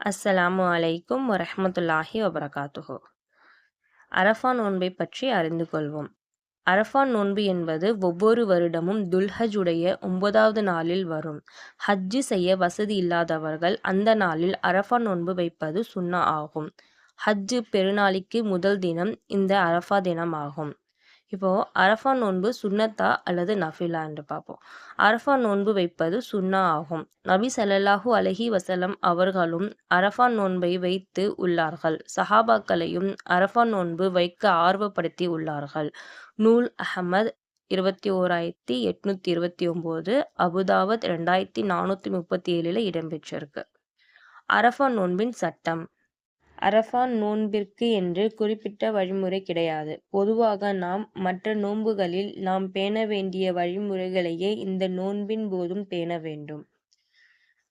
அஸ்ஸலாமு அலைக்கும் வரஹ்மத்துல்லாஹி வபரகாத்துஹு. அரஃபா நோன்பை பற்றி அறிந்து கொள்வோம். அரஃபா நோன்பு என்பது ஒவ்வொரு வருடமும் துல்ஹஜ் உடைய 9வது நாளில் வரும். ஹஜ்ஜு செய்ய வசதி இல்லாதவர்கள் அந்த நாளில் அரஃபா நோன்பு வைப்பது சுன்னா ஆகும். ஹஜ்ஜு பெருநாளைக்கு முதல் தினம் இந்த அரஃபா தினம் ஆகும். இப்போ அரஃபா நோன்பு சுன்னத்தா அல்லது நஃபிலா என்று பார்ப்போம். அரஃபா நோன்பு வைப்பது சுன்னா ஆகும். நபி ஸல்லல்லாஹு அலைஹி வஸல்லம் அவர்களும் அரஃபா நோன்பை வைத்து உள்ளார்கள். சஹாபாக்களையும் அரஃபா நோன்பு வைக்க ஆர்வப்படுத்தி உள்ளார்கள். நூல் அஹ்மத் 21829, அபுதாவத் 2437 இடம்பெற்றிருக்கு. அரஃபா நோன்பின் சட்டம். அரஃபா நோன்பிற்கு என்று குறிப்பிட்ட வழிமுறை கிடையாது. பொதுவாக நாம் மற்ற நோன்புகளில் நாம் பேண வேண்டிய வழிமுறைகளையே இந்த நோன்பின் போதும் பேண வேண்டும்.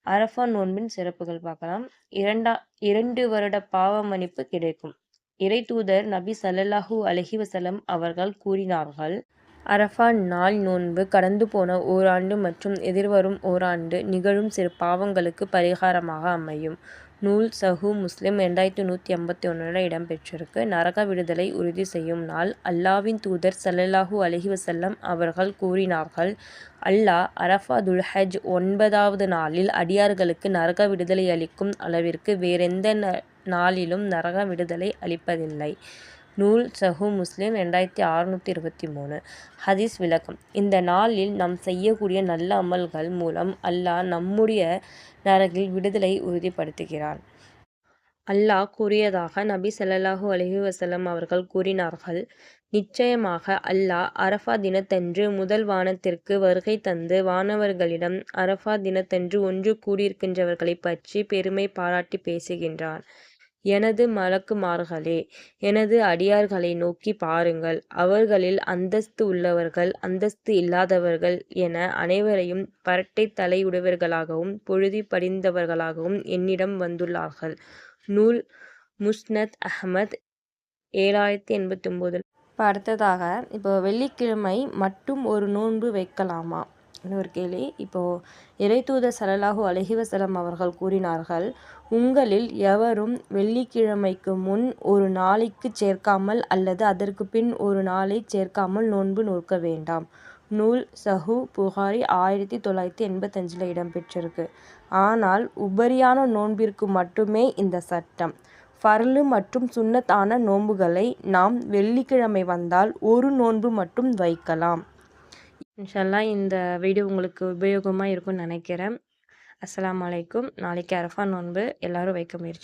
அரஃபா நோன்பின் சிறப்புகள் பார்க்கலாம். 2 வருட பாவ மன்னிப்பு கிடைக்கும். இறைத்தூதர் நபி ஸல்லல்லாஹு அலைஹி வஸல்லம் அவர்கள் கூறினார்கள், அரஃபா நாள் நோன்பு கடந்து போன ஓராண்டு மற்றும் எதிர்வரும் ஓராண்டு நிகழும் சிறு பாவங்களுக்கு பரிகாரமாக அமையும். நூல் சஹூ முஸ்லிம் 2151 இடம்பெற்றிருக்கு. நரக விடுதலை உறுதி செய்யும் நாள். அல்லாஹ்வின் தூதர் ஸல்லல்லாஹு அலைஹி வஸல்லம் அவர்கள் கூறினார்கள், அல்லாஹ் அரஃபா துல்ஹஜ் 9வது நாளில் அடியார்களுக்கு நரக விடுதலை அளிக்கும் அளவிற்கு வேறெந்த நாளிலும் நரக விடுதலை அளிப்பதில்லை. நூல் சஹூ முஸ்லிம் 2623. ஹதீஸ் விளக்கம். இந்த நாளில் நாம் செய்யக்கூடிய நல்ல அமல்கள் மூலம் அல்லாஹ் நம்முடைய நரகில் விடுதலை உறுதிப்படுத்துகிறான். அல்லாஹ் கூறியதாக நபி ஸல்லல்லாஹு அலைஹி வஸல்லம் அவர்கள் கூறினார்கள், நிச்சயமாக அல்லாஹ் அரஃபா தினத்தன்று முதல் வானத்திற்கு வருகை தந்து வானவர்களிடம் அரஃபா தினத்தன்று ஒன்று கூடியிருக்கின்றவர்களைப் பற்றி பெருமை பாராட்டி பேசுகின்றான். எனது மலக்குமார்களே, எனது அடியார்களை நோக்கி பாருங்கள். அவர்களில் அந்தஸ்து உள்ளவர்கள், அந்தஸ்து இல்லாதவர்கள் என அனைவரையும் பரட்டை தலையுடையவர்களாகவும் புழுதி படிந்தவர்களாகவும் என்னிடம் வந்துள்ளார்கள். நூல் முஸ்னத் அஹ்மத் 7089. இப்போ அடுத்ததாக வெள்ளிக்கிழமை மட்டும் ஒரு நோன்பு வைக்கலாமா ஒரு கேள்வி. இறைத்தூதர் ஸல்லல்லாஹு அலைஹி வஸல்லம் அவர்கள் கூறினார்கள், உங்களில் எவரும் வெள்ளிக்கிழமைக்கு முன் ஒரு நாளைக்கு சேர்க்காமல் அல்லது அதற்கு பின் ஒரு நாளை சேர்க்காமல் நோன்பு நோக்க வேண்டாம். நூல் சஹூ புகாரி 1985 இடம்பெற்றிருக்கு. ஆனால் உபரியான நோன்பிற்கு மட்டுமே இந்த சட்டம். ஃபர்லு மற்றும் சுன்னத்தான நோன்புகளை நாம் வெள்ளிக்கிழமை வந்தால் ஒரு நோன்பு மட்டும் வைக்கலாம். இன்ஷா அல்லாஹ் இந்த வீடியோ உங்களுக்கு உபயோகமாக இருக்கும்னு நினைக்கிறேன். அஸ்ஸலாமு அலைக்கும். நாளைக்கு அரஃபா நோன்பு எல்லாரும் வைக்க முயற்சி